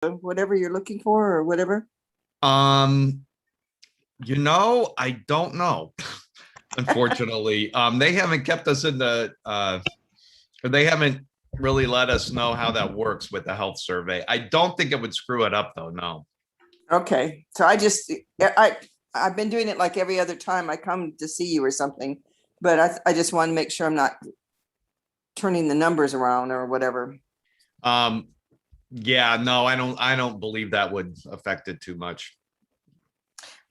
whatever you're looking for or whatever? Um, I don't know. Unfortunately, they haven't kept us in they haven't really let us know how that works with the health survey. I don't think it would screw it up though. No. Okay, so I've been doing it like every other time I come to see you or something, but I just want to make sure I'm not turning the numbers around or whatever. Um, yeah, no, I don't believe that would affect it too much.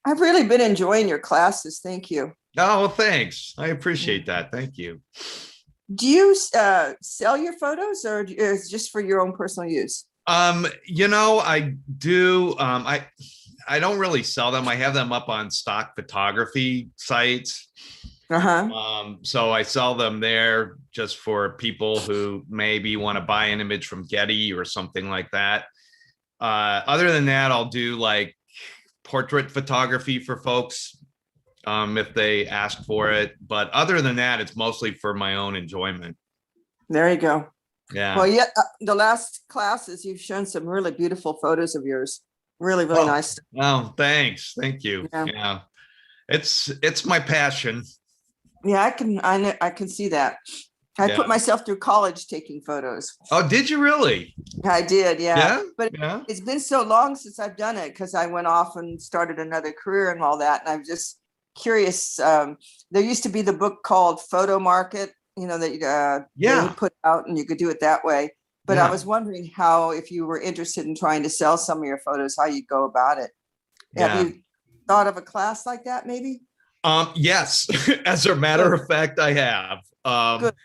I've really been enjoying your classes. Thank you. Oh, well, thanks. I appreciate that. Thank you. Do you sell your photos or is it just for your own personal use? I do. I don't really sell them. I have them up on stock photography sites. Uh-huh. So I sell them there just for people who maybe want to buy an image from Getty or something like that. Other than that, I'll do like portrait photography for folks if they ask for it. But other than that, it's mostly for my own enjoyment. There you go. Yeah. Well, yeah, the last classes, you've shown some really beautiful photos of yours. Really, really nice. Oh, thanks. Thank you. Yeah. Yeah. It's my passion. Yeah, I can see that. I Yeah. put myself through college taking photos. Oh, did you really? I did, yeah. Yeah. But Yeah. it's been so long since I've done it because I went off and started another career and all that. And I'm just curious. There used to be the book called Photo Market, that Yeah. they put out, and you could do it that way. But I Yeah. was wondering how, if you were interested in trying to sell some of your photos, how you go about it. Yeah. Have you thought of a class like that, maybe? Yes, as a matter of fact, I have. Good.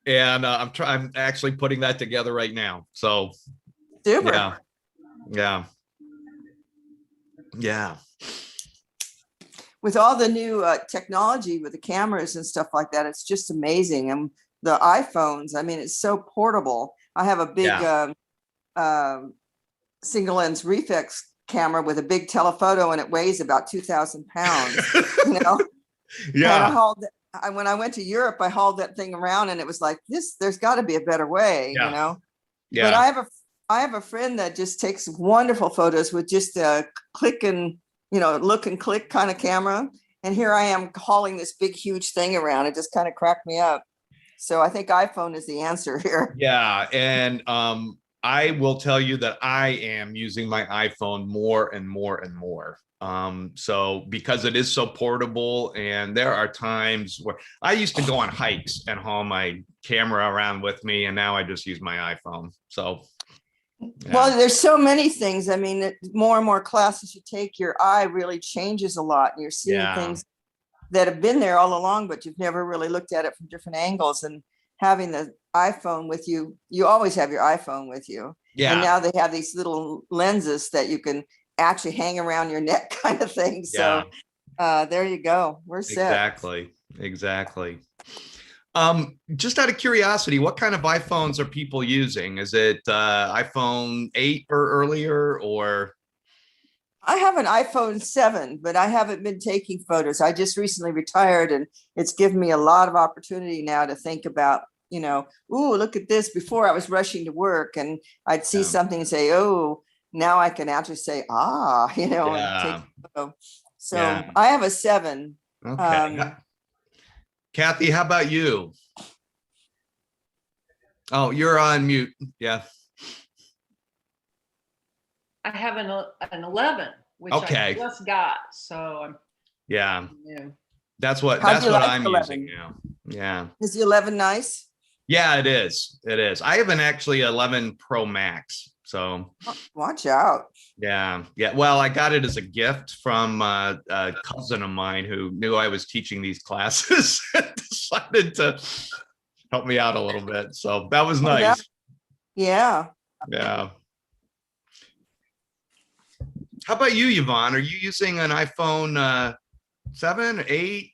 And I'm actually putting that together right now. So Super. yeah. Yeah. Yeah. With all the new technology with the cameras and stuff like that, it's just amazing. And the iPhones, I mean, it's so portable. I have a big single lens reflex camera with a big telephoto, and it weighs about 2,000 pounds. Yeah. And when I went to Europe, I hauled that thing around, and it was like this. There's got to be a better way, Yeah. But I have a friend that just takes wonderful photos with just a click and look and click kind of camera. And here I am hauling this big, huge thing around. It just kind of cracked me up. So I think iPhone is the answer here. Yeah. And I will tell you that I am using my iPhone more and more and more. So because it is so portable, and there are times where I used to go on hikes and haul my camera around with me, and now I just use my iPhone. So yeah. Well, there's so many things. I mean, more and more classes you take, your eye really changes a lot, and you're seeing things that have been there all along, but you've never really looked at it from different angles. And having the iPhone with you, you always have your iPhone with you. Yeah. And now they have these little lenses that you can actually hang around your neck kind of thing. So there you go. We're set. Exactly. Just out of curiosity, what kind of iPhones are people using? Is it iPhone 8 or earlier, or? I have an iPhone 7, but I haven't been taking photos. I just recently retired, and it's given me a lot of opportunity now to think about, ooh, look at this. Before I was rushing to work, and I'd see something and say, oh, now I can actually say, and take a photo. So I have a 7. Okay. Kathy, how about you? Oh, you're on mute. Yeah. I have an 11, which I just got. So yeah. Yeah. That's what I'm using now. Yeah. Is the 11 nice? Yeah, it is. It is. I have an actually 11 Pro Max. So watch out. Yeah. Well, I got it as a gift from a cousin of mine who knew I was teaching these classes and decided to help me out a little bit. So that was nice. Yeah. Yeah. How about you, Yvonne? Are you using an iPhone 7 or 8?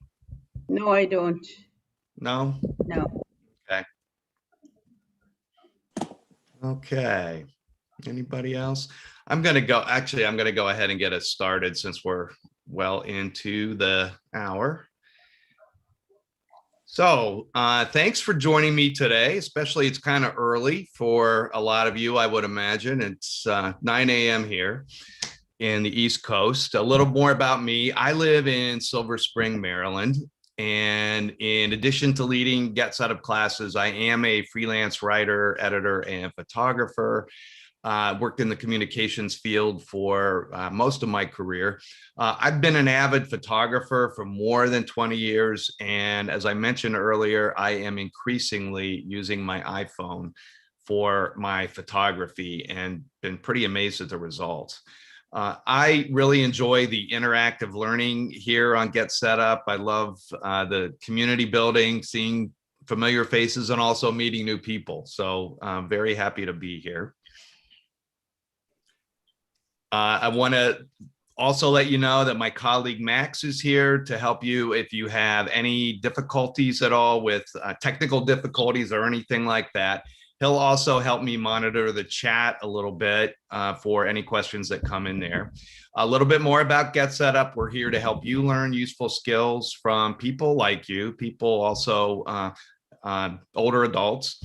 No, I don't. No? No. Okay. Anybody else? I'm going to go ahead and get us started since we're well into the hour. So thanks for joining me today, especially it's kind of early for a lot of you, I would imagine. It's 9 a.m. here in the East Coast. A little more about me. I live in Silver Spring, Maryland. And in addition to leading Get Set Up classes, I am a freelance writer, editor, and photographer. Worked in the communications field for most of my career. I've been an avid photographer for more than 20 years. And as I mentioned earlier, I am increasingly using my iPhone for my photography and been pretty amazed at the results. I really enjoy the interactive learning here on Get Set Up. I love the community building, seeing familiar faces, and also meeting new people. So I'm very happy to be here. I want to also let you know that my colleague Max is here to help you if you have any difficulties at all with technical difficulties or anything like that. He'll also help me monitor the chat a little bit for any questions that come in there. A little bit more about Get Set Up. We're here to help you learn useful skills from people like you, people also older adults.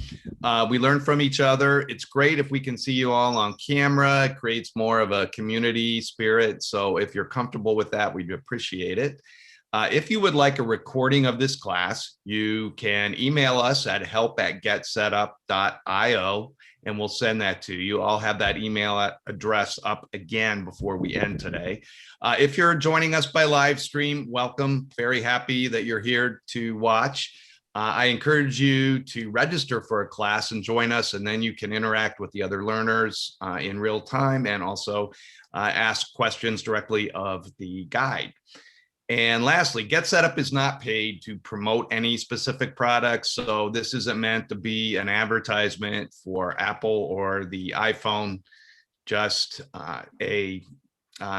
We learn from each other. It's great if we can see you all on camera. It creates more of a community spirit. So if you're comfortable with that, we'd appreciate it. If you would like a recording of this class, you can email us at help@getsetup.io and we'll send that to you. I'll have that email address up again before we end today. If you're joining us by live stream, welcome. Very happy that you're here to watch. I encourage you to register for a class and join us, and then you can interact with the other learners in real time and also ask questions directly of the guide. And lastly, Get Set Up is not paid to promote any specific products, so this isn't meant to be an advertisement for Apple or the iPhone, just a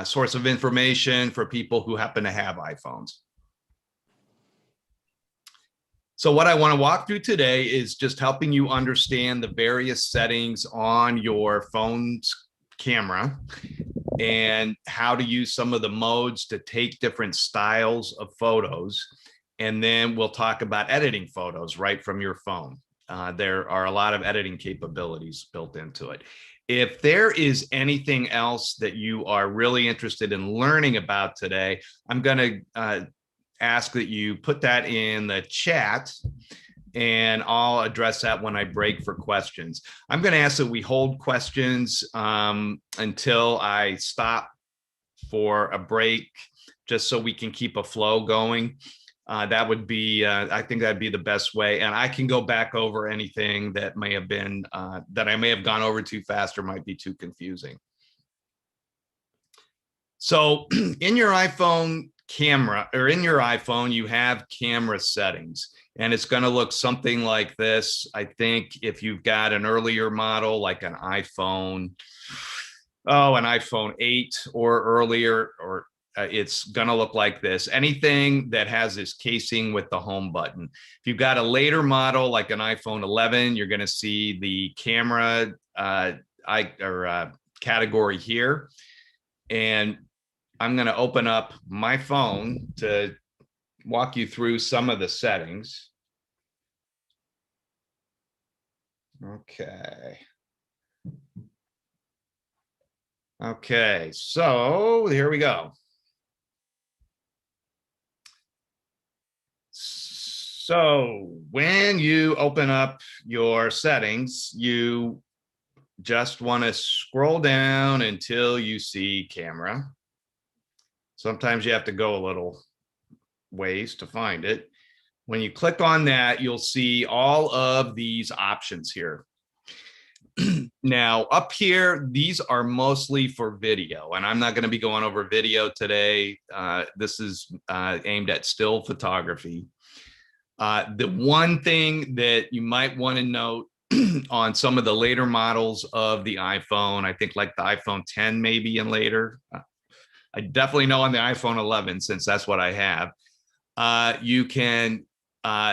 source of information for people who happen to have iPhones. So what I want to walk through today is just helping you understand the various settings on your phone's camera and how to use some of the modes to take different styles of photos. And then we'll talk about editing photos right from your phone. There are a lot of editing capabilities built into it. If there is anything else that you are really interested in learning about today, I'm going to ask that you put that in the chat and I'll address that when I break for questions. I'm going to ask that we hold questions until I stop for a break, just so we can keep a flow going. That would be, I think that'd be the best way. And I can go back over anything that may have been, that I may have gone over too fast or might be too confusing. So in your iPhone camera, or in your iPhone, you have camera settings, and it's going to look something like this. I think if you've got an earlier model, like an iPhone 8 or earlier, or it's going to look like this. Anything that has this casing with the home button. If you've got a later model, like an iPhone 11, you're going to see the camera category here. And I'm going to open up my phone to walk you through some of the settings. Okay, so here we go. So when you open up your settings, you just want to scroll down until you see camera. Sometimes you have to go a little ways to find it. When you click on that, you'll see all of these options here. Now, up here, these are mostly for video, and I'm not going to be going over video today. This is aimed at still photography. The one thing that you might want to note on some of the later models of the iPhone, I think like the iPhone 10 maybe and later, I definitely know on the iPhone 11, since that's what I have, you can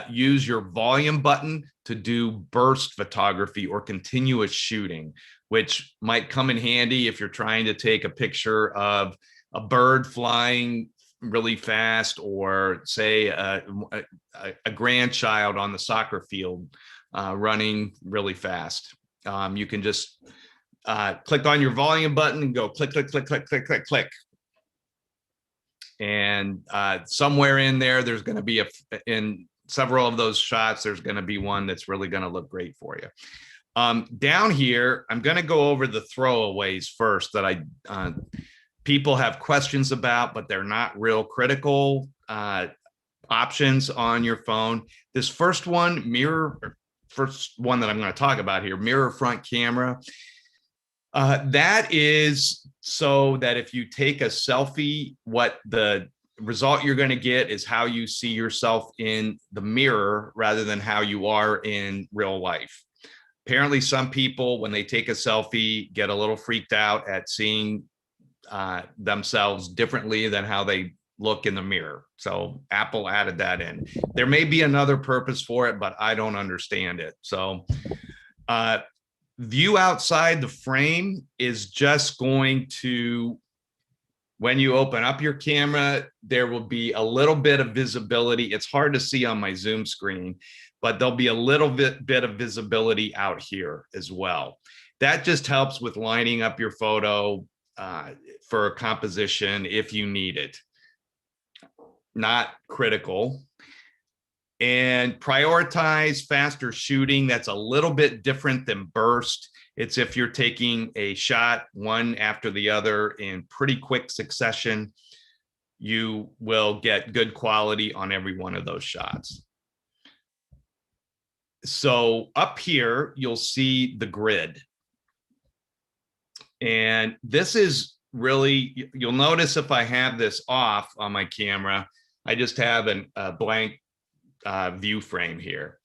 use your volume button to do burst photography or continuous shooting, which might come in handy if you're trying to take a picture of a bird flying really fast, or say a grandchild on the soccer field running really fast. You can just click on your volume button and go click, click, click, click, click, click, click. And somewhere in there, there's going to be in several of those shots, there's going to be one that's really going to look great for you. Down here, I'm going to go over the throwaways first that people have questions about, but they're not real critical options on your phone. This first one that I'm going to talk about here, mirror front camera. That is so that if you take a selfie, what the result you're going to get is how you see yourself in the mirror rather than how you are in real life. Apparently, some people, when they take a selfie, get a little freaked out at seeing themselves differently than how they look in the mirror. So Apple added that in. There may be another purpose for it, but I don't understand it. So view outside the frame is just going to, when you open up your camera, there will be a little bit of visibility. It's hard to see on my Zoom screen, but there'll be a little bit of visibility out here as well. That just helps with lining up your photo for a composition if you need it. Not critical. And prioritize faster shooting. That's a little bit different than burst. It's if you're taking a shot one after the other in pretty quick succession, you will get good quality on every one of those shots. So up here, you'll see the grid. And this is really, you'll notice if I have this off on my camera, I just have a blank view frame here.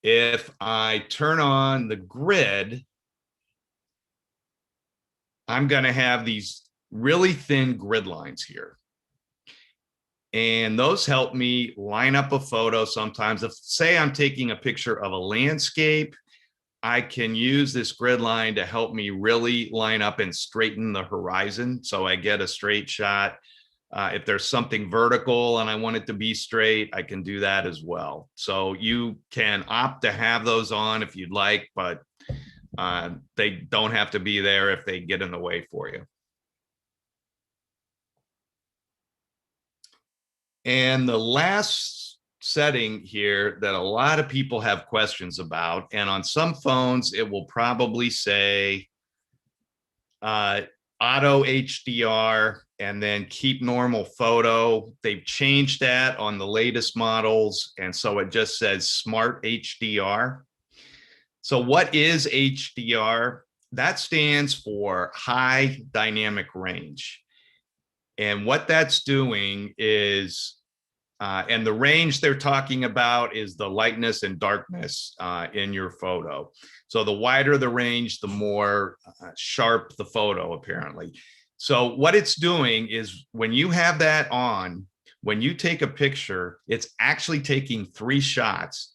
If I turn on the grid, I'm going to have these really thin grid lines here. And those help me line up a photo sometimes. If, say, I'm taking a picture of a landscape, I can use this grid line to help me really line up and straighten the horizon so I get a straight shot. If there's something vertical and I want it to be straight, I can do that as well. So you can opt to have those on if you'd like, but they don't have to be there if they get in the way for you. And the last setting here that a lot of people have questions about, and on some phones, it will probably say auto HDR and then keep normal photo. They've changed that on the latest models. And so it just says smart HDR. So what is HDR? That stands for high dynamic range. And what that's doing is, and the range they're talking about is the lightness and darkness in your photo. So the wider the range, the more sharp the photo, apparently. So what it's doing is when you have that on, when you take a picture, it's actually taking 3 shots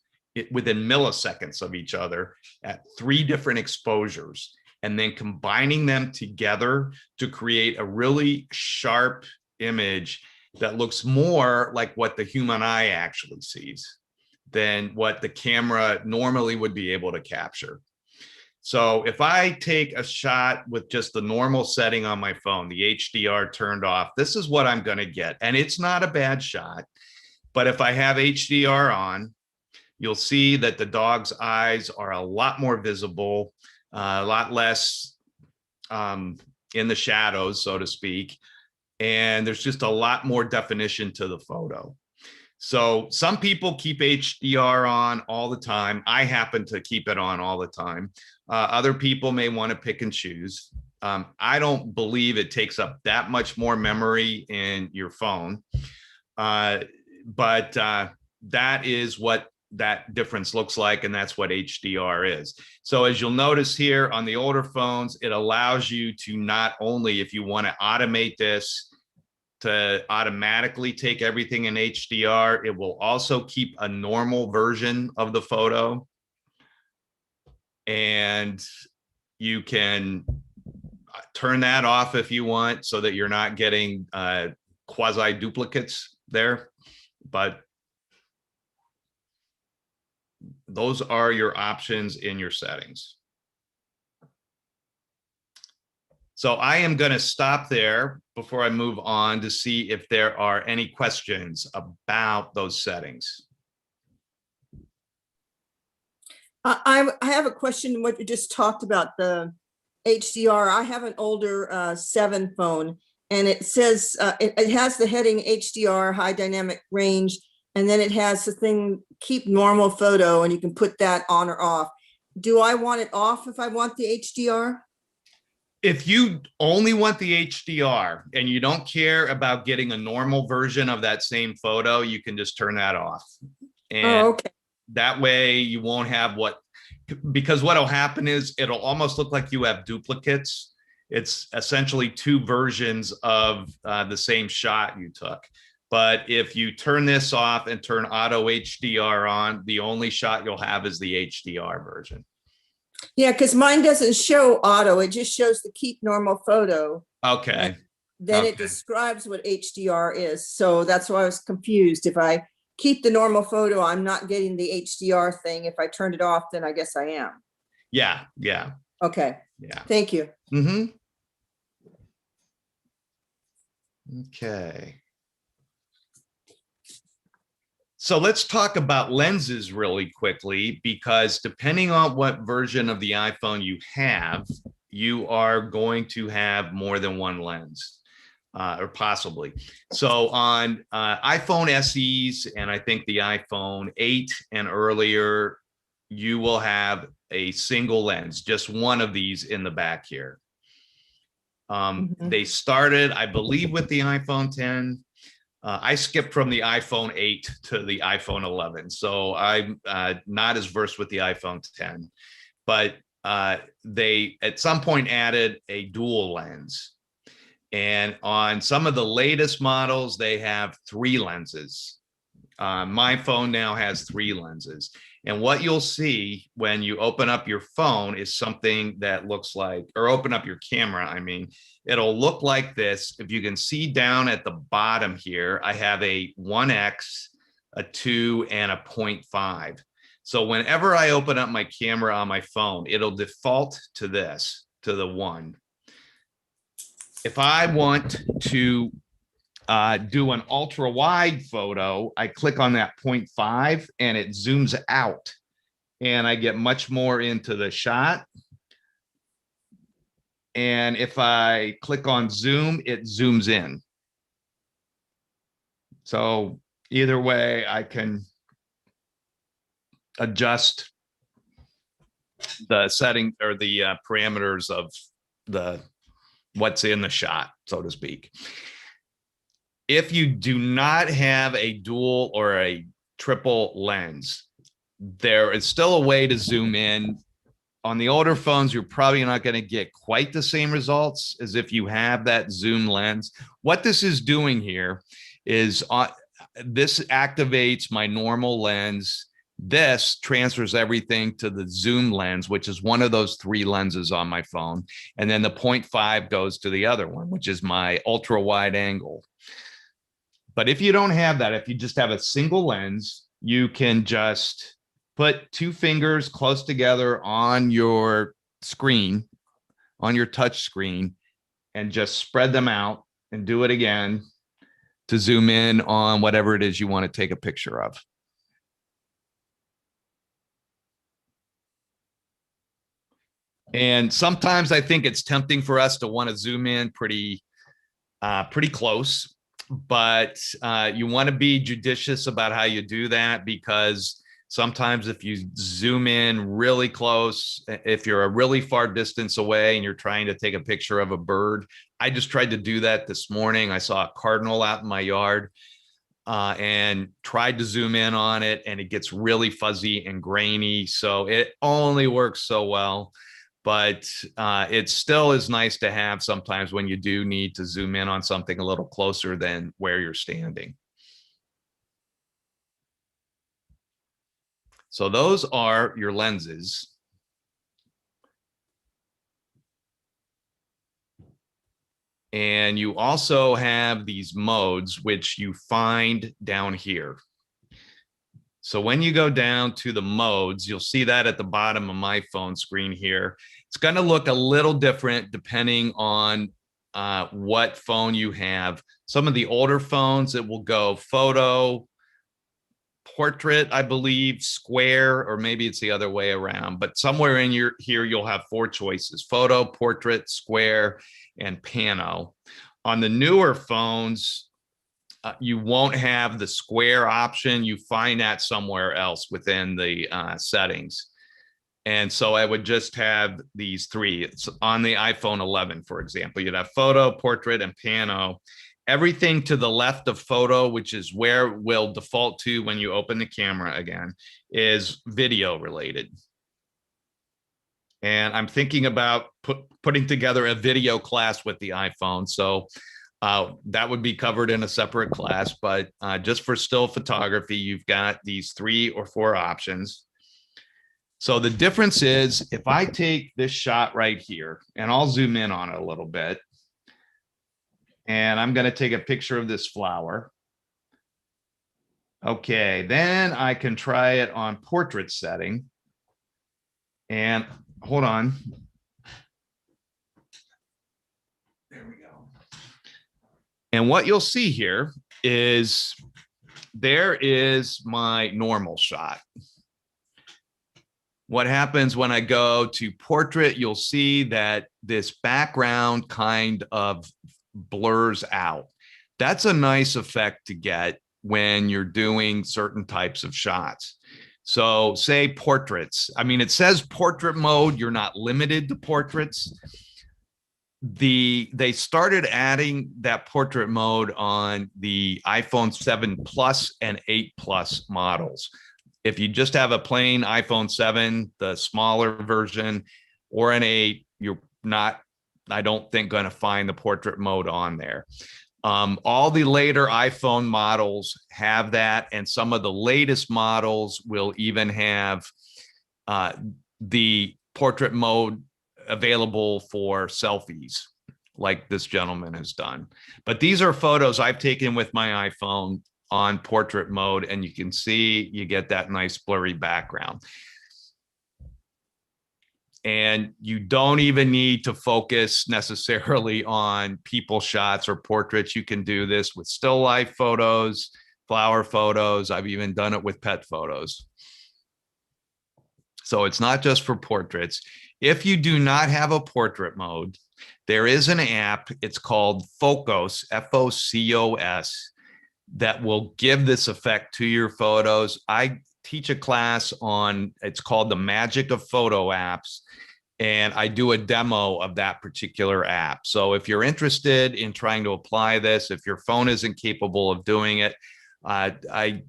within milliseconds of each other at 3 different exposures, and then combining them together to create a really sharp image that looks more like what the human eye actually sees than what the camera normally would be able to capture. So if I take a shot with just the normal setting on my phone, the HDR turned off, this is what I'm going to get. And it's not a bad shot. But if I have HDR on, you'll see that the dog's eyes are a lot more visible, a lot less in the shadows, so to speak. And there's just a lot more definition to the photo. So some people keep HDR on all the time. I happen to keep it on all the time. Other people may want to pick and choose. I don't believe it takes up that much more memory in your phone. But that is what that difference looks like, and that's what HDR is. So as you'll notice here on the older phones, it allows you to not only, if you want to automate this, to automatically take everything in HDR, it will also keep a normal version of the photo. And you can turn that off if you want, so that you're not getting quasi duplicates there, but those are your options in your settings. So I am going to stop there before I move on to see if there are any questions about those settings. I have a question, what you just talked about, the HDR. I have an older 7 phone, and it says, it has the heading HDR, high dynamic range, and then it has the thing, keep normal photo, and you can put that on or off. Do I want it off if I want the HDR? If you only want the HDR and you don't care about getting a normal version of that same photo, you can just turn that off. And okay. That way you won't have because what'll happen is it'll almost look like you have duplicates. It's essentially 2 versions of the same shot you took. But if you turn this off and turn auto HDR on, the only shot you'll have is the HDR version. Yeah, because mine doesn't show auto. It just shows the keep normal photo. Okay. Then it describes what HDR is. So that's why I was confused. If I keep the normal photo, I'm not getting the HDR thing. If I turned it off, then I guess I am. Yeah. Okay. Yeah. Thank you. Mm-hmm. Okay. So let's talk about lenses really quickly, because depending on what version of the iPhone you have, you are going to have more than one lens, or possibly. So on iPhone SEs, and I think the iPhone 8 and earlier, you will have a single lens, just one of these in the back here. They started, I believe, with the iPhone 10. I skipped from the iPhone 8 to the iPhone 11, so I'm not as versed with the iPhone 10. But they at some point added a dual lens. And on some of the latest models, they have 3 lenses. My phone now has 3 lenses. And what you'll see when you open up your phone is something that looks like, or open up your camera, I mean, it'll look like this. If you can see down at the bottom here, I have a 1x, a 2, and a 0.5. So whenever I open up my camera on my phone, it'll default to this, to the 1. If I want to do an ultra wide photo, I click on that 0.5 and it zooms out and I get much more into the shot. And if I click on zoom, it zooms in. So either way, I can adjust the setting or the parameters of what's in the shot, so to speak. If you do not have a dual or a triple lens, there is still a way to zoom in. On the older phones, you're probably not going to get quite the same results as if you have that zoom lens. What this is doing here is this activates my normal lens. This transfers everything to the zoom lens, which is one of those 3 lenses on my phone. And then the 0.5 goes to the other one, which is my ultra wide angle. But if you don't have that, if you just have a single lens, you can just put 2 fingers close together on your screen, on your touch screen, and just spread them out and do it again to zoom in on whatever it is you want to take a picture of. And sometimes I think it's tempting for us to want to zoom in pretty close. But you want to be judicious about how you do that, because sometimes if you zoom in really close, if you're a really far distance away and you're trying to take a picture of a bird, I just tried to do that this morning. I saw a cardinal out in my yard and tried to zoom in on it, and it gets really fuzzy and grainy. So it only works so well. But it still is nice to have sometimes when you do need to zoom in on something a little closer than where you're standing. So those are your lenses. And you also have these modes, which you find down here. So when you go down to the modes, you'll see that at the bottom of my phone screen here. It's going to look a little different depending on what phone you have. Some of the older phones, it will go photo, portrait, I believe, square, or maybe it's the other way around. But somewhere in here, you'll have 4 choices: photo, portrait, square, and pano. On the newer phones, you won't have the square option. You find that somewhere else within the settings. And so I would just have these 3. It's on the iPhone 11, for example, you'd have photo, portrait, and pano. Everything to the left of photo, which is where we'll default to when you open the camera again, is video related. And I'm thinking about putting together a video class with the iPhone. So that would be covered in a separate class, but just for still photography, you've got these 3 or 4 options. So the difference is if I take this shot right here, and I'll zoom in on it a little bit, and I'm going to take a picture of this flower. Okay, then I can try it on portrait setting. And hold on. There we go. And what you'll see here is there is my normal shot. What happens when I go to portrait, you'll see that this background kind of blurs out. That's a nice effect to get when you're doing certain types of shots. So say portraits. I mean, it says portrait mode. You're not limited to portraits. They started adding that portrait mode on the iPhone 7 Plus and 8 Plus models. If you just have a plain iPhone 7, the smaller version, or an 8, you're not, I don't think, going to find the portrait mode on there. All the later iPhone models have that, and some of the latest models will even have the portrait mode available for selfies, like this gentleman has done. But these are photos I've taken with my iPhone on portrait mode, and you can see you get that nice blurry background. And you don't even need to focus necessarily on people shots or portraits. You can do this with still life photos, flower photos. I've even done it with pet photos. So it's not just for portraits. If you do not have a portrait mode, there is an app. It's called Focos, F-O-C-O-S, that will give this effect to your photos. I teach a class on, it's called the Magic of Photo Apps, and I do a demo of that particular app. So if you're interested in trying to apply this, if your phone isn't capable of doing it, I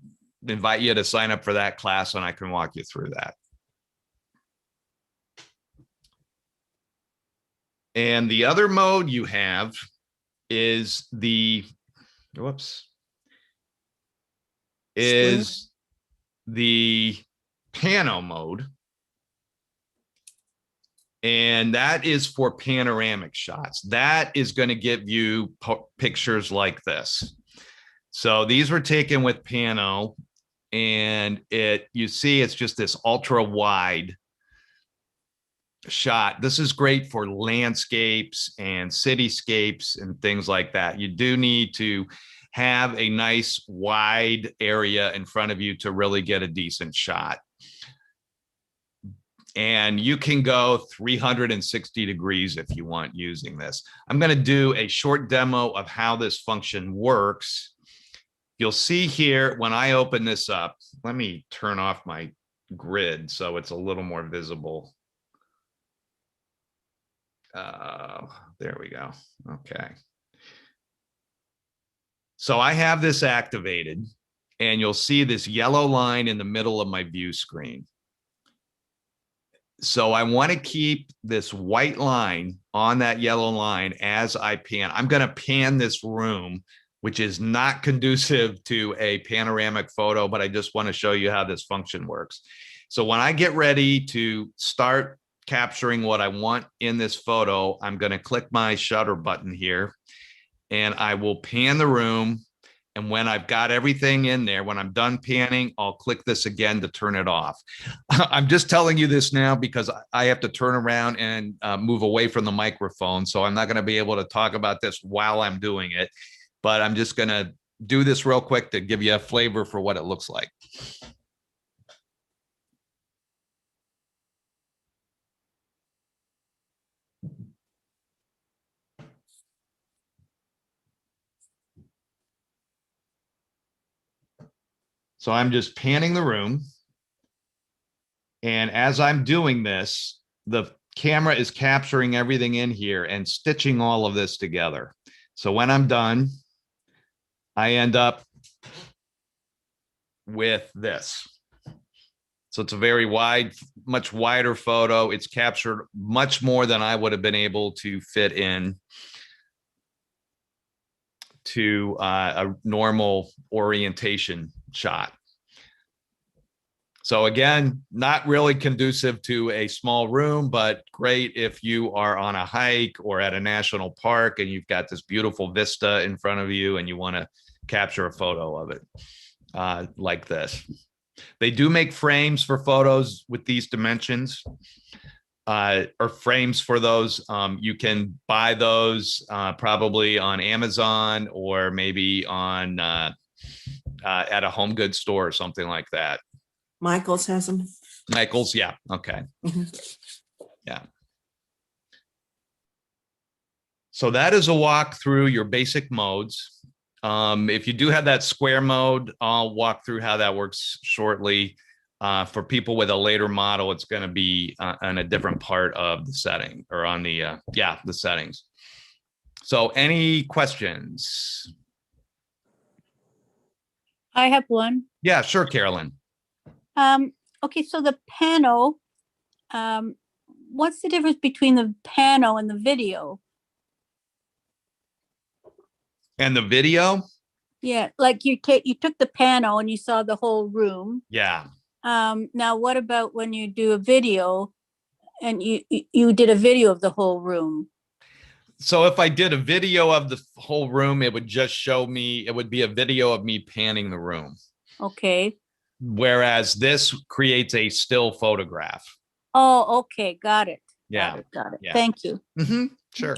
invite you to sign up for that class and I can walk you through that. And the other mode you have is the, is the Pano mode. And that is for panoramic shots. That is going to give you pictures like this. So these were taken with Pano, and you see it's just this ultra wide shot. This is great for landscapes and cityscapes and things like that. You do need to have a nice wide area in front of you to really get a decent shot. And you can go 360 degrees if you want using this. I'm going to do a short demo of how this function works. You'll see here when I open this up, let me turn off my grid so it's a little more visible. There we go. Okay. So I have this activated, and you'll see this yellow line in the middle of my view screen. So I want to keep this white line on that yellow line as I pan. I'm going to pan this room, which is not conducive to a panoramic photo, but I just want to show you how this function works. So when I get ready to start capturing what I want in this photo, I'm going to click my shutter button here and I will pan the room. And when I've got everything in there, when I'm done panning, I'll click this again to turn it off. I'm just telling you this now because I have to turn around and move away from the microphone. So I'm not going to be able to talk about this while I'm doing it, but I'm just going to do this real quick to give you a flavor for what it looks like. So I'm just panning the room. And as I'm doing this, the camera is capturing everything in here and stitching all of this together. So when I'm done, I end up with this. So it's a very wide, much wider photo. It's captured much more than I would have been able to fit in to a normal orientation shot. So again, not really conducive to a small room, but great if you are on a hike or at a national park and you've got this beautiful vista in front of you and you want to capture a photo of it like this. They do make frames for photos with these dimensions or frames for those. You can buy those probably on Amazon or maybe on at a home goods store or something like that. Michael's has them. Michael's, yeah, okay. Mhm. Yeah. So that is a walk through your basic modes. If you do have that square mode, I'll walk through how that works shortly. For people with a later model, it's going to be on a different part of the setting or on the, the settings. So any questions? I have one. Yeah, sure, Carolyn. Okay, so the Pano, what's the difference between the Pano and the video? And the video? Yeah, like you took the Pano and you saw the whole room. Yeah. Now what about when you do a video and you did a video of the whole room? So if I did a video of the whole room, it would just show me, it would be a video of me panning the room. Okay. Whereas this creates a still photograph. Oh, okay, got it. Yeah. Got it. Yeah. Thank you. Mm-hmm. Sure.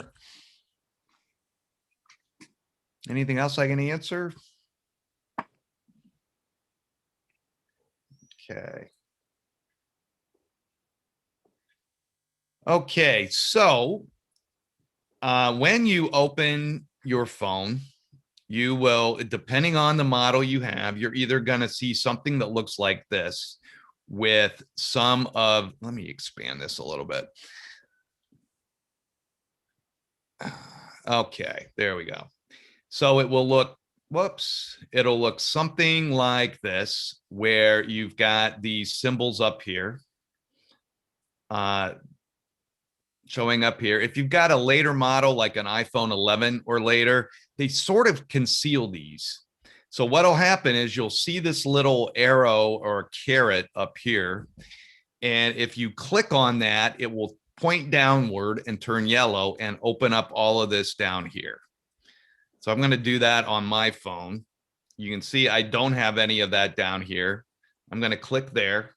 Anything else I can answer? Okay. Okay, so when you open your phone, you will, depending on the model you have, you're either going to see something that looks like this with some of, let me expand this a little bit. Okay, there we go. So it will look, whoops, it'll look something like this, where you've got these symbols up here, showing up here. If you've got a later model, like an iPhone 11 or later, they sort of conceal these. So what'll happen is you'll see this little arrow or caret up here. And if you click on that, it will point downward and turn yellow and open up all of this down here. So I'm going to do that on my phone. You can see I don't have any of that down here. I'm going to click there.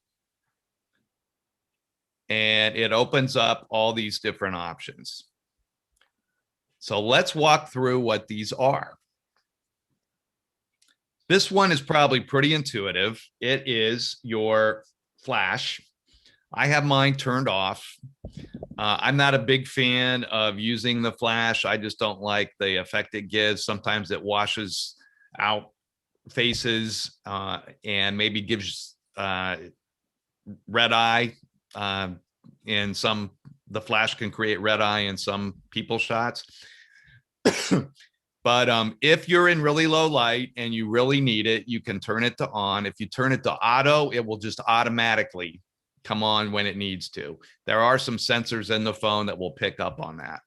And it opens up all these different options. So let's walk through what these are. This one is probably pretty intuitive. It is your flash. I have mine turned off. I'm not a big fan of using the flash. I just don't like the effect it gives. Sometimes it washes out faces and maybe gives red eye. In some, the flash can create red eye in some people shots. But if you're in really low light and you really need it, you can turn it to on. If you turn it to auto, it will just automatically come on when it needs to. There are some sensors in the phone that will pick up on that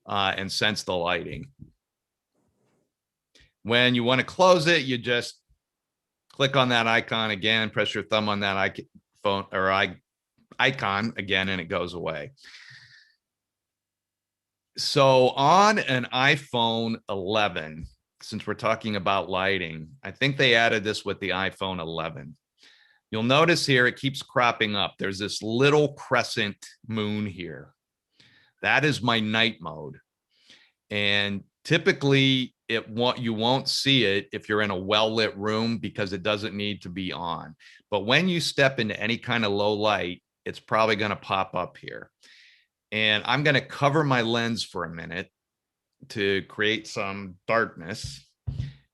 and sense the lighting. When you want to close it, you just click on that icon again, press your thumb on that phone or icon again, and it goes away. So on an iPhone 11, since we're talking about lighting, I think they added this with the iPhone 11. You'll notice here, it keeps cropping up. There's this little crescent moon here. That is my night mode. And typically you won't see it if you're in a well-lit room because it doesn't need to be on. But when you step into any kind of low light, it's probably going to pop up here. And I'm going to cover my lens for a minute to create some darkness.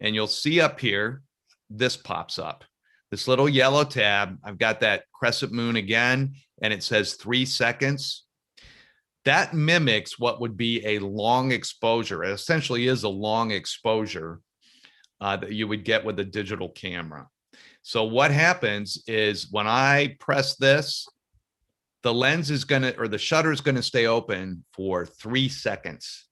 And you'll see up here, this pops up. This little yellow tab. I've got that crescent moon again, and it says 3 seconds. That mimics what would be a long exposure. It essentially is a long exposure that you would get with a digital camera. So what happens is when I press this, the lens is going to, or the shutter is going to stay open for 3 seconds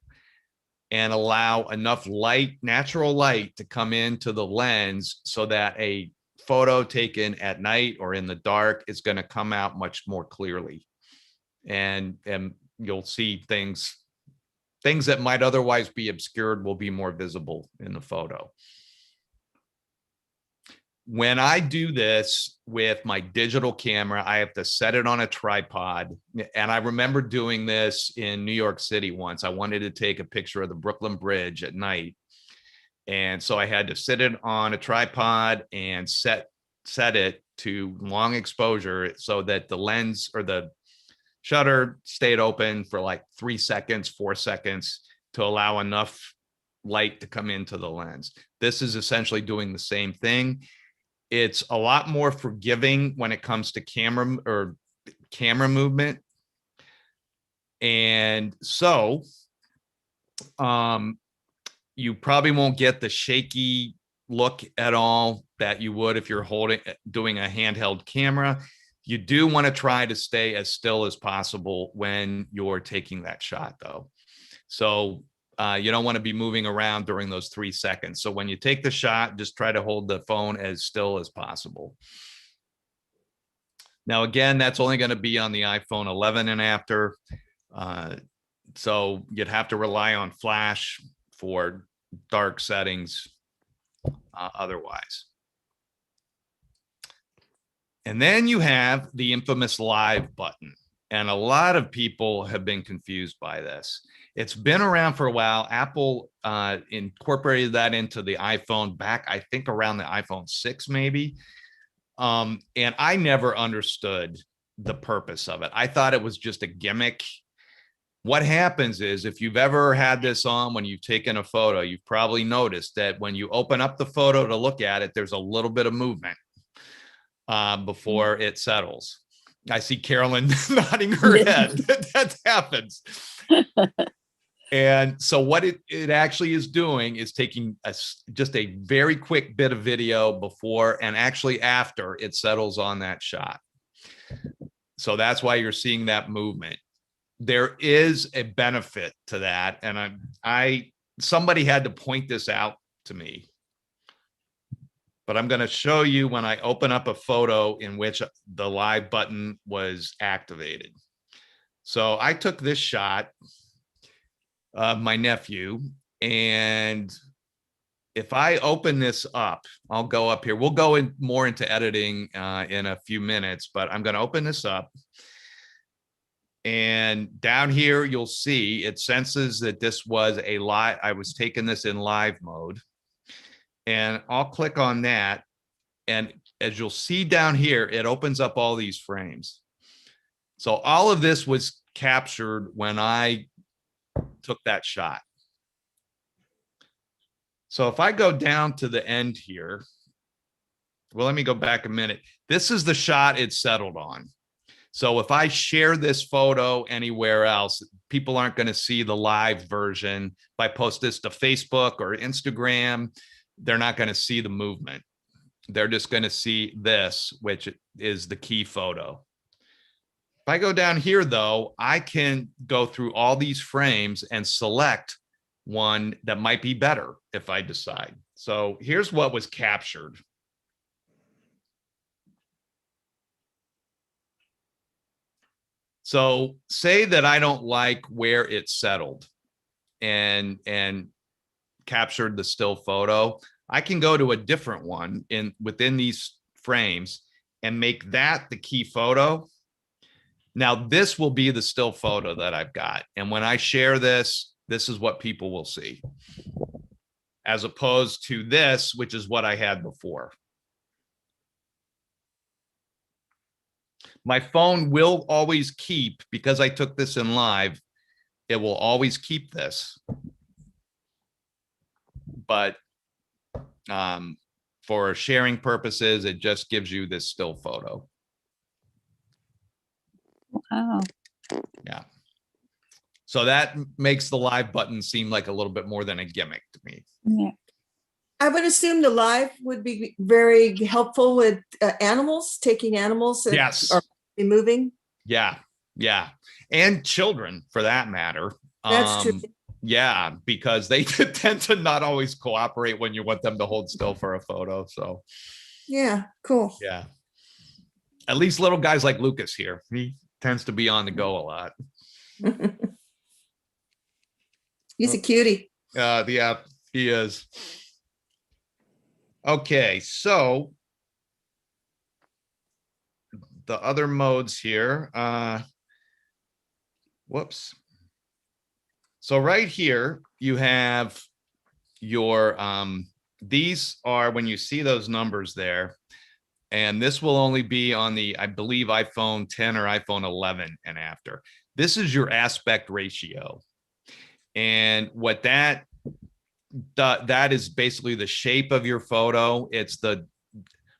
and allow enough light, natural light, to come into the lens so that a photo taken at night or in the dark is going to come out much more clearly. And you'll see things that might otherwise be obscured will be more visible in the photo. When I do this with my digital camera, I have to set it on a tripod. And I remember doing this in New York City once. I wanted to take a picture of the Brooklyn Bridge at night. And so I had to sit it on a tripod and set it to long exposure so that the lens or the shutter stayed open for like 3 seconds, 4 seconds to allow enough light to come into the lens. This is essentially doing the same thing. It's a lot more forgiving when it comes to camera movement. And so you probably won't get the shaky look at all that you would if you're doing a handheld camera. You do want to try to stay as still as possible when you're taking that shot, though. So you don't want to be moving around during those 3 seconds. So when you take the shot, just try to hold the phone as still as possible. Now, again, that's only going to be on the iPhone 11 and after. So you'd have to rely on flash for dark settings otherwise. And then you have the infamous live button. And a lot of people have been confused by this. It's been around for a while. Apple incorporated that into the iPhone back, I think, around the iPhone 6, maybe. And I never understood the purpose of it. I thought it was just a gimmick. What happens is, if you've ever had this on when you've taken a photo, you've probably noticed that when you open up the photo to look at it, there's a little bit of movement before it settles. I see Carolyn nodding her head. That happens. And so what it actually is doing is taking just a very quick bit of video before and actually after it settles on that shot. So that's why you're seeing that movement. There is a benefit to that. And somebody had to point this out to me. But I'm going to show you when I open up a photo in which the live button was activated. So I took this shot of my nephew, and if I open this up, I'll go up here. We'll go more into editing in a few minutes, but I'm going to open this up. And down here, you'll see it senses that this was I was taking this in live mode. And I'll click on that. And as you'll see down here, it opens up all these frames. So all of this was captured when I took that shot. So if I go down to the end here, well, let me go back a minute. This is the shot it settled on. So if I share this photo anywhere else, people aren't going to see the live version. If I post this to Facebook or Instagram, they're not going to see the movement. They're just going to see this, which is the key photo. If I go down here, though, I can go through all these frames and select one that might be better if I decide. So here's what was captured. So say that I don't like where it settled and captured the still photo. I can go to a different one within these frames and make that the key photo. Now this will be the still photo that I've got. And when I share this, this is what people will see, as opposed to this, which is what I had before. My phone will always keep, because I took this in live, it will always keep this. But for sharing purposes, it just gives you this still photo. Wow. Yeah. So that makes the live button seem like a little bit more than a gimmick to me. Yeah. I would assume the live would be very helpful with animals, taking animals that Yes. are moving. Yeah. Yeah. And children, for that matter. That's true. Yeah, because they tend to not always cooperate when you want them to hold still for a photo. So Yeah, cool. yeah. At least little guys like Lucas here. He tends to be on the go a lot. He's a cutie. Yeah, he is. Okay, so the other modes here. Whoops. So right here, you have your, these are when you see those numbers there, and this will only be on the, I believe, iPhone 10 or iPhone 11 and after. This is your aspect ratio. And what that is basically the shape of your photo. It's the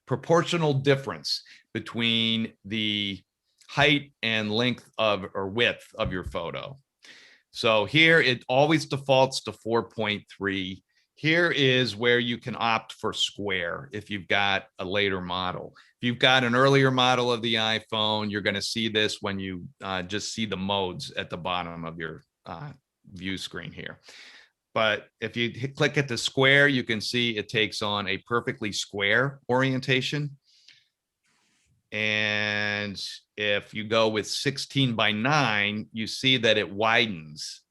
proportional difference between the height and length of, or width of your photo. So here it always defaults to 4.3. Here is where you can opt for square if you've got a later model. If you've got an earlier model of the iPhone, you're going to see this when you just see the modes at the bottom of your view screen here. But if you click at the square, you can see it takes on a perfectly square orientation. And if you go with 16:9, you see that it widens.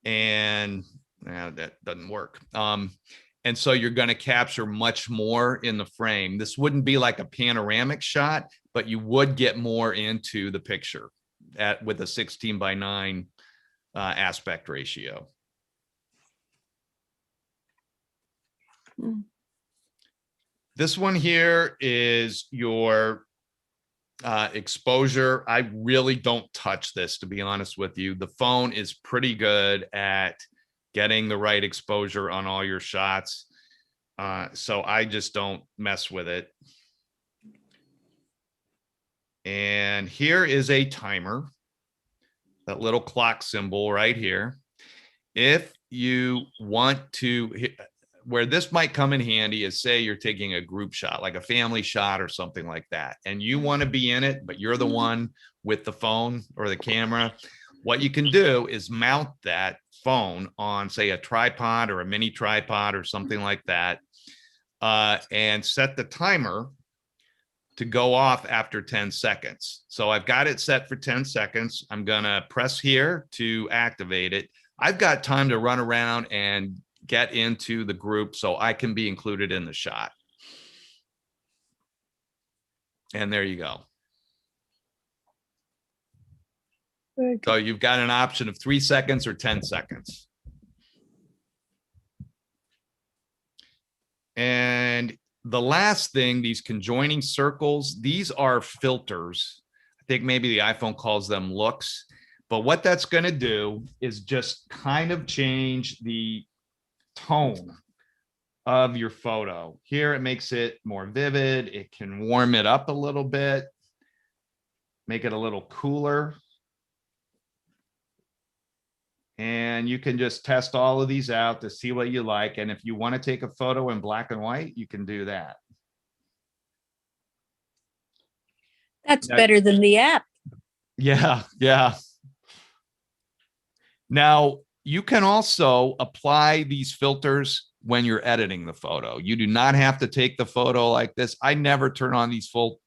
And that doesn't work. And so you're going to capture much more in the frame. This wouldn't be like a panoramic shot, but you would get more into the picture with a 16:9 aspect ratio. This one here is your exposure. I really don't touch this, to be honest with you. The phone is pretty good at getting the right exposure on all your shots. So I just don't mess with it. And here is a timer, that little clock symbol right here. If you want to, where this might come in handy is, say you're taking a group shot, like a family shot or something like that, and you want to be in it, but you're the one with the phone or the camera. What you can do is mount that phone on, say, a tripod or a mini tripod or something like that, and set the timer to go off after 10 seconds. So I've got it set for 10 seconds. I'm going to press here to activate it. I've got time to run around and get into the group so I can be included in the shot. And there you go. So you've got an option of 3 seconds or 10 seconds. And the last thing, these conjoining circles, these are filters. I think maybe the iPhone calls them looks. But what that's going to do is just kind of change the tone of your photo. Here it makes it more vivid. It can warm it up a little bit, make it a little cooler. And you can just test all of these out to see what you like. And if you want to take a photo in black and white, you can do that. That's better than the app. Yeah, yeah. Now, you can also apply these filters when you're editing the photo. You do not have to take the photo like this. I never turn on these full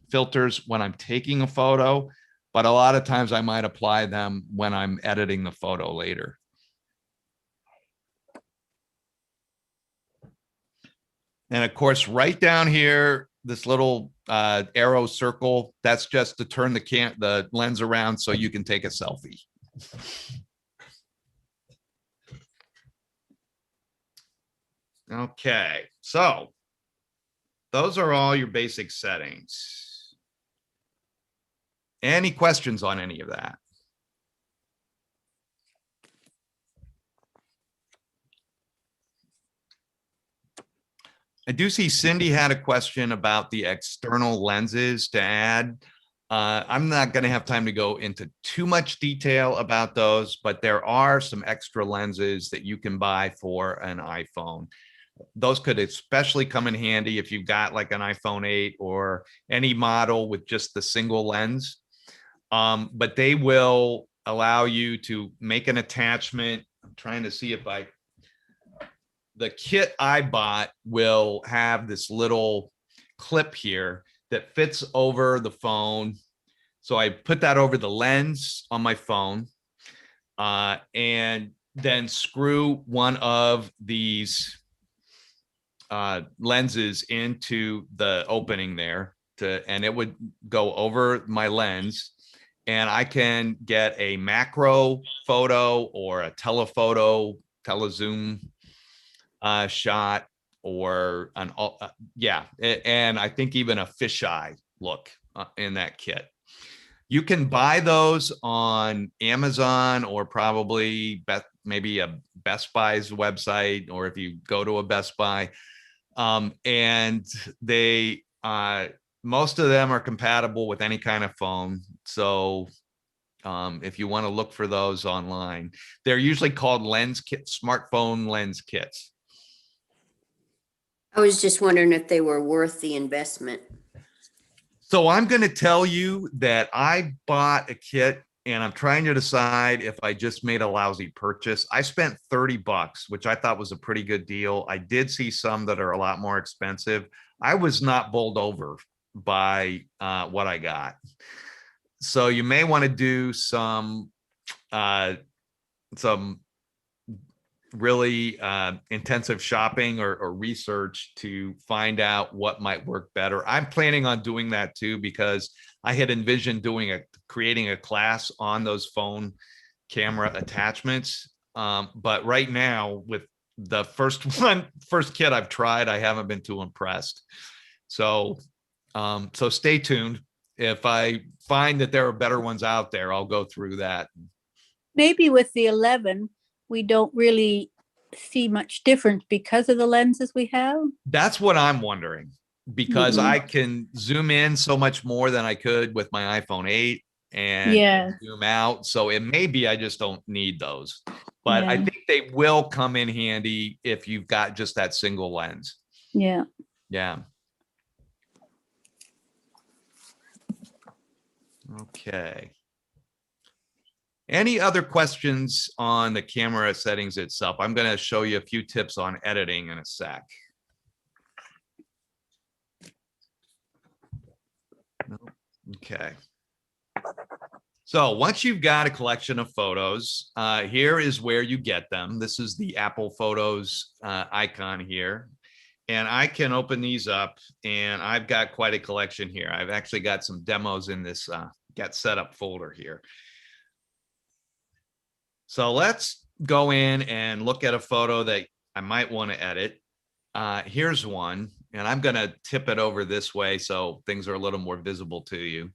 filters when I'm taking a photo. but a lot of times I might apply them when I'm editing the photo later. And of course, right down here, this little arrow circle, that's just to turn the lens around so you can take a selfie. Okay, so those are all your basic settings. Any questions on any of that? I do see Cindy had a question about the external lenses to add. I'm not going to have time to go into too much detail about those, but there are some extra lenses that you can buy for an iPhone. Those could especially come in handy if you've got like an iPhone 8 or any model with just the single lens. But they will allow you to make an attachment. I'm trying to see if the kit I bought will have this little clip here that fits over the phone. So I put that over the lens on my phone and then screw one of these lenses into the opening there and it would go over my lens, and I can get a macro photo or a telephoto, telezoom shot, or an and I think even a fisheye look in that kit. You can buy those on Amazon or probably maybe a Best Buy's website, or if you go to a Best Buy. And they most of them are compatible with any kind of phone. So if you want to look for those online, they're usually called lens kits, smartphone lens kits. I was just wondering if they were worth the investment. So I'm going to tell you that I bought a kit and I'm trying to decide if I just made a lousy purchase. I spent $30, which I thought was a pretty good deal. I did see some that are a lot more expensive. I was not bowled over by what I got. So you may want to do some really intensive shopping or research to find out what might work better. I'm planning on doing that too, because I had envisioned creating a class on those phone camera attachments. But right now, with the first kit I've tried, I haven't been too impressed. So stay tuned. If I find that there are better ones out there, I'll go through that. Maybe with the 11, we don't really see much difference because of the lenses we have. That's what I'm wondering, because I can zoom in so much more than I could with my iPhone 8 and zoom out. So it may be I just don't need those, but I think they will come in handy if you've got just that single lens. Yeah. Yeah. Okay. Any other questions on the camera settings itself? I'm going to show you a few tips on editing in a sec. Okay. So once you've got a collection of photos, here is where you get them. This is the Apple Photos icon here. And I can open these up, and I've got quite a collection here. I've actually got some demos in this Get Set Up folder here. So let's go in and look at a photo that I might want to edit. Here's one, and I'm going to tip it over this way so things are a little more visible to you.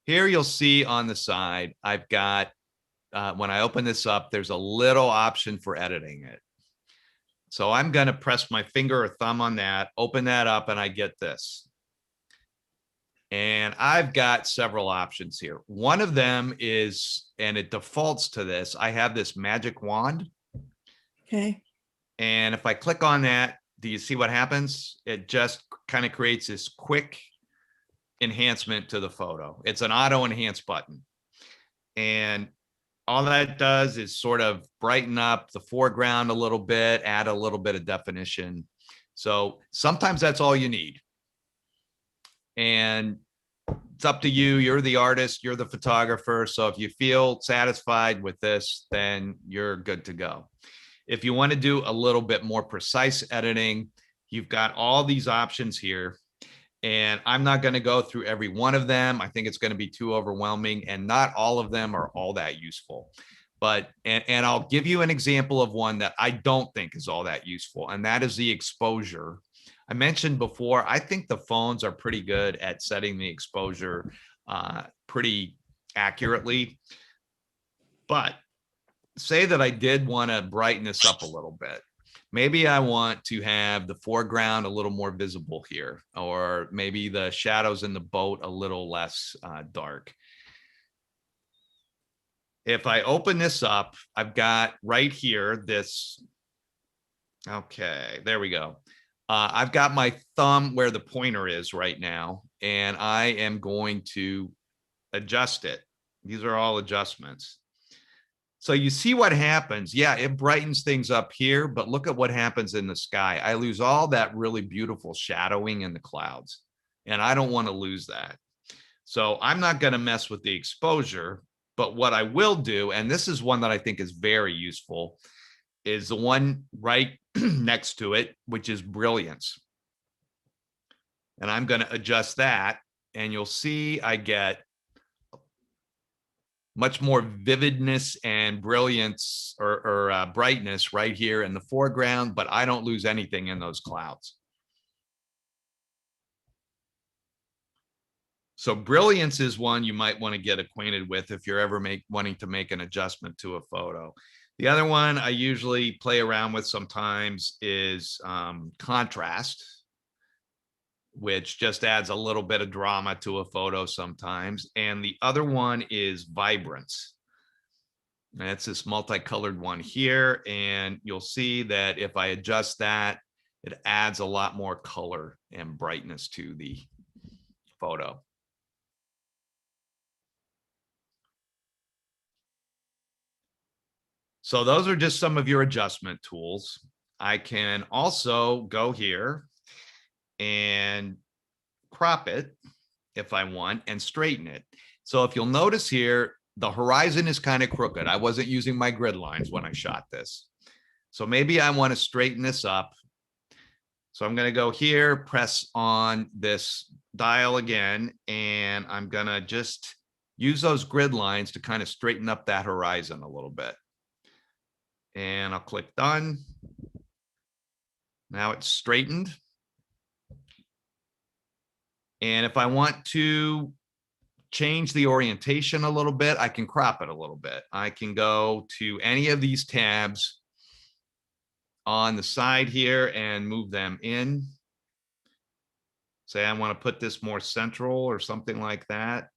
Here you'll see on the side, I've got, when I open this up, there's a little option for editing it. So I'm going to press my finger or thumb on that, open that up, and I get this. And I've got several options here. One of them is, and it defaults to this, I have this magic wand. Okay. And if I click on that, do you see what happens? It just kind of creates this quick enhancement to the photo. It's an auto enhance button. And all that does is sort of brighten up the foreground a little bit, add a little bit of definition. So sometimes that's all you need. And it's up to you. You're the artist, you're the photographer. So if you feel satisfied with this, then you're good to go. If you want to do a little bit more precise editing, you've got all these options here. And I'm not going to go through every one of them. I think it's going to be too overwhelming, and not all of them are all that useful. But, and I'll give you an example of one that I don't think is all that useful, and that is the exposure. I mentioned before, I think the phones are pretty good at setting the exposure pretty accurately. But say that I did want to brighten this up a little bit. Maybe I want to have the foreground a little more visible here, or maybe the shadows in the boat a little less dark. If I open this up, I've got right here this. Okay, there we go. I've got my thumb where the pointer is right now, and I am going to adjust it. These are all adjustments. So you see what happens. Yeah, it brightens things up here, but look at what happens in the sky. I lose all that really beautiful shadowing in the clouds, and I don't want to lose that. So I'm not going to mess with the exposure, but what I will do, and this is one that I think is very useful, is the one right next to it, which is brilliance. And I'm going to adjust that, and you'll see I get much more vividness and brilliance or brightness right here in the foreground, but I don't lose anything in those clouds. So brilliance is one you might want to get acquainted with if you're ever wanting to make an adjustment to a photo. The other one I usually play around with sometimes is contrast, which just adds a little bit of drama to a photo sometimes. And the other one is vibrance. That's this multicolored one here. And you'll see that if I adjust that, it adds a lot more color and brightness to the photo. So those are just some of your adjustment tools. I can also go here and crop it if I want and straighten it. So if you'll notice here, the horizon is kind of crooked. I wasn't using my grid lines when I shot this. So maybe I want to straighten this up. So I'm going to go here, press on this dial again, and I'm going to just use those grid lines to kind of straighten up that horizon a little bit. And I'll click done. Now it's straightened. And if I want to change the orientation a little bit, I can crop it a little bit. I can go to any of these tabs on the side here and move them in. Say I want to put this more central or something like that.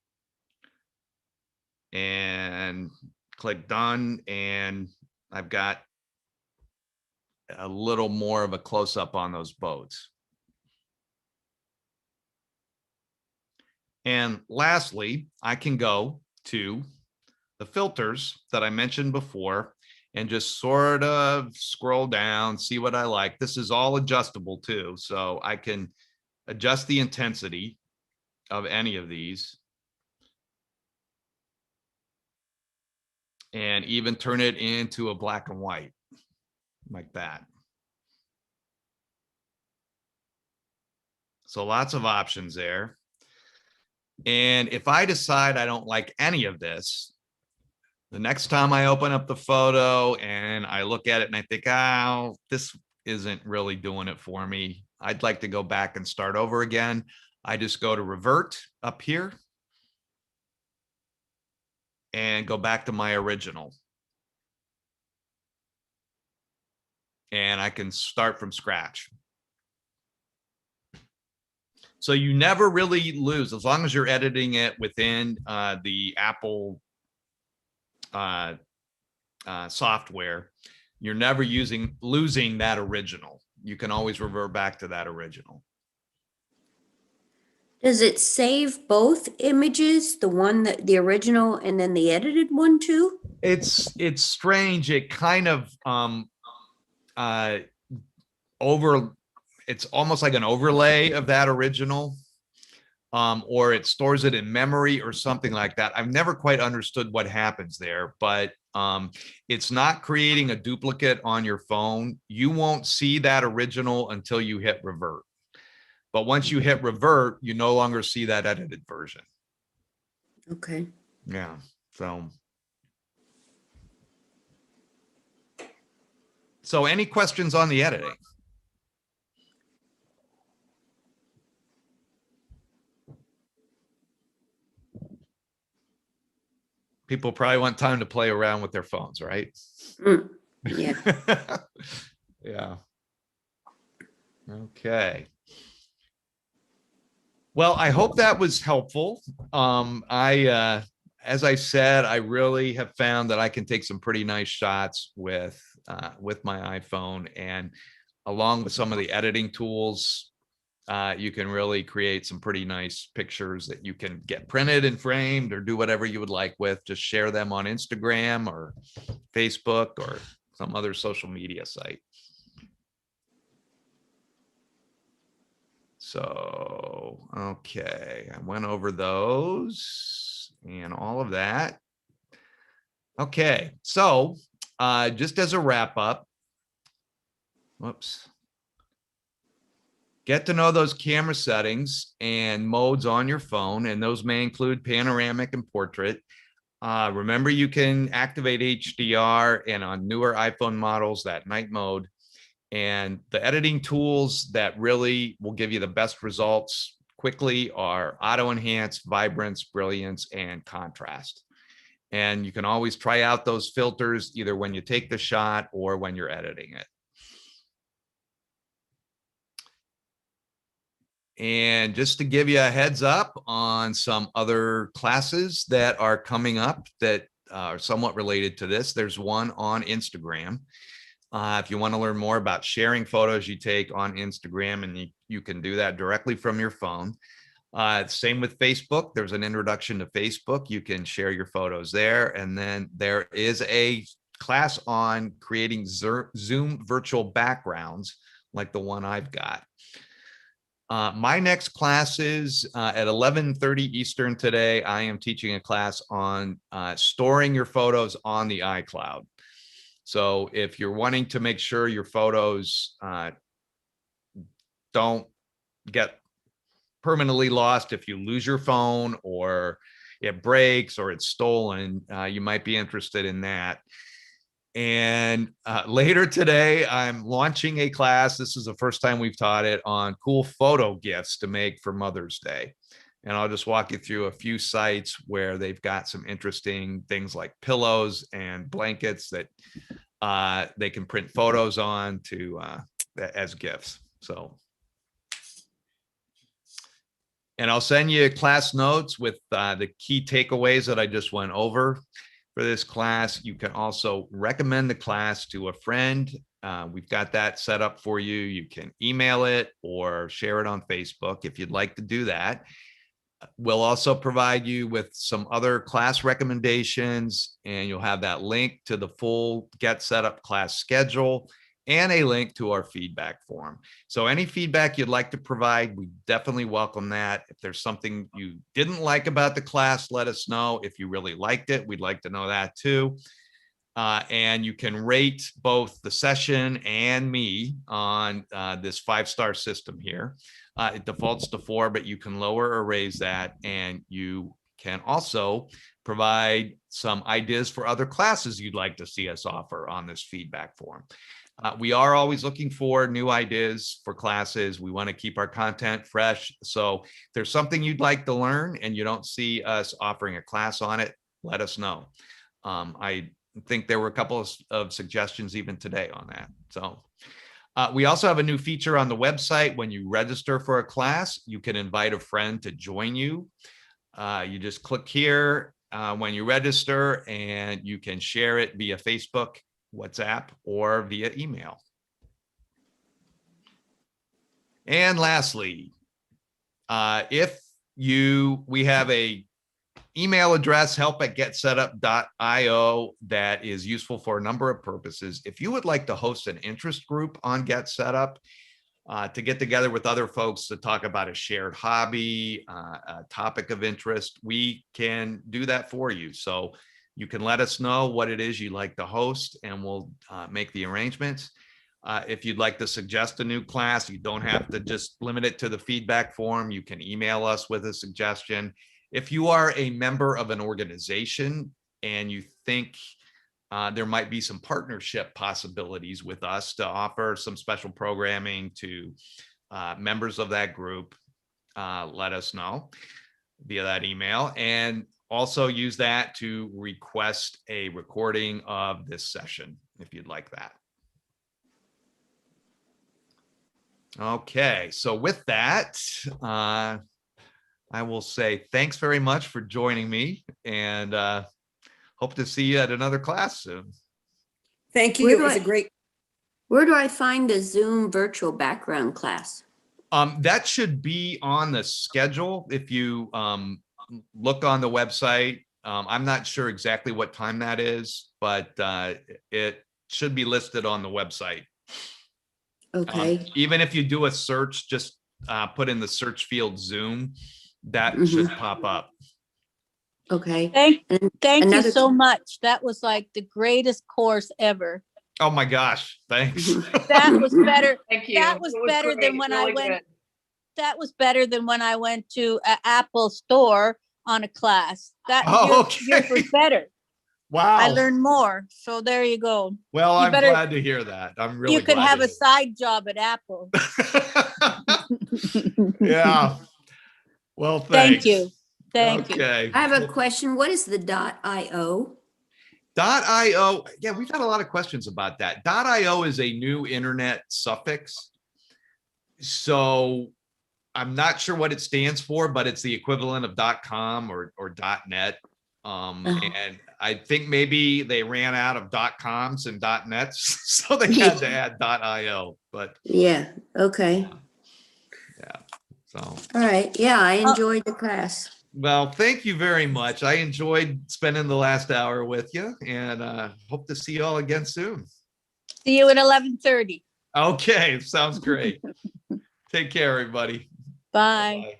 And click done, and I've got a little more of a close-up on those boats. And lastly, I can go to the filters that I mentioned before and just sort of scroll down, see what I like. This is all adjustable too, so I can adjust the intensity of any of these and even turn it into a black and white like that. So lots of options there. And if I decide I don't like any of this, the next time I open up the photo and I look at it and I think, oh, this isn't really doing it for me, I'd like to go back and start over again, I just go to revert up here and go back to my original. And I can start from scratch. So you never really lose, as long as you're editing it within the Apple software, you're never losing that original. You can always revert back to that original. Does it save both images, the original and then the edited one too? It's strange. It kind of it's almost like an overlay of that original. or it stores it in memory or something like that. I've never quite understood what happens there, but it's not creating a duplicate on your phone. You won't see that original until you hit revert. But once you hit revert, you no longer see that edited version. Okay. Yeah. So any questions on the editing? People probably want time to play around with their phones, right? Mm, yeah. Yeah. Okay. Well, I hope that was helpful. As I said, I really have found that I can take some pretty nice shots with my iPhone, and along with some of the editing tools, you can really create some pretty nice pictures that you can get printed and framed or do whatever you would like with. Just share them on Instagram or Facebook or some other social media site. So, okay, I went over those and all of that. Okay, so just as a wrap up, whoops. Get to know those camera settings and modes on your phone, and those may include panoramic and portrait. Remember, you can activate HDR, and on newer iPhone models, that night mode. And the editing tools that really will give you the best results quickly are auto enhance, vibrance, brilliance, and contrast. And you can always try out those filters either when you take the shot or when you're editing it. And just to give you a heads up on some other classes that are coming up that are somewhat related to this, there's one on Instagram. If you want to learn more about sharing photos you take on Instagram, and you can do that directly from your phone. Same with Facebook. There's an introduction to Facebook. You can share your photos there. And then there is a class on creating Zoom virtual backgrounds like the one I've got. My next class is at 11:30 Eastern today. I am teaching a class on storing your photos on the iCloud. So if you're wanting to make sure your photos don't get permanently lost, if you lose your phone or it breaks or it's stolen, you might be interested in that. And later today, I'm launching a class. This is the first time we've taught it, on cool photo gifts to make for Mother's Day. And I'll just walk you through a few sites where they've got some interesting things like pillows and blankets that they can print photos on to as gifts. So, and I'll send you class notes with the key takeaways that I just went over for this class. You can also recommend the class to a friend. We've got that set up for you. You can email it or share it on Facebook if you'd like to do that. We'll also provide you with some other class recommendations, and you'll have that link to the full Get Set Up class schedule and a link to our feedback form. So any feedback you'd like to provide, we definitely welcome that. If there's something you didn't like about the class, let us know. If you really liked it, we'd like to know that too. And you can rate both the session and me on this 5-star system here. It defaults to 4, but you can lower or raise that. And you can also provide some ideas for other classes you'd like to see us offer on this feedback form. We are always looking for new ideas for classes. We want to keep our content fresh. So if there's something you'd like to learn and you don't see us offering a class on it, let us know. I think there were a couple of suggestions even today on that. So we also have a new feature on the website. When you register for a class, you can invite a friend to join you. You just click here when you register, and you can share it via Facebook, WhatsApp, or via email. And lastly, we have a email address, help@getsetup.io, that is useful for a number of purposes. If you would like to host an interest group on Get Setup, to get together with other folks to talk about a shared hobby, a topic of interest, we can do that for you. So you can let us know what it is you'd like to host, and we'll make the arrangements. If you'd like to suggest a new class, you don't have to just limit it to the feedback form. You can email us with a suggestion. If you are a member of an organization and you think there might be some partnership possibilities with us to offer some special programming to members of that group, let us know via that email, and also use that to request a recording of this session if you'd like that. Okay, so with that, I will say thanks very much for joining me, and hope to see you at another class soon. Thank you. Where It do was a I- great, Where do I find the Zoom virtual background class? That should be on the schedule. If you look on the website, I'm not sure exactly what time that is, but it should be listed on the website. Okay. Even if you do a search, just put in the search field Zoom, that Mhm. should pop up. Okay. Thank And you another- so much. That was like the greatest course ever. Oh my gosh, thanks. That was better. Thank you. That was It better than great, when I really went- good. That was better than when I went to an Apple store on a class. That Oh, yours was okay. better. Wow. I learned more. So there you go. Well, You I'm better- glad to hear that. I'm really You could glad have to a side job at Apple. hear. Yeah. Well, Thank thanks. you. Thank you. Okay. I have a question. What is the .io? .io. Yeah, we've had a lot of questions about that. .io is a new internet suffix. So I'm not sure what it stands for, but it's the equivalent of .com or .net. And I think maybe they ran out of .coms and .nets, so they had to add .io. But Yeah, okay. yeah, so. All right. Yeah, I enjoyed the class. Well, thank you very much. I enjoyed spending the last hour with you, and hope to see you all again soon. See you at 11:30. Okay, sounds great. Take care, everybody. Bye. Bye.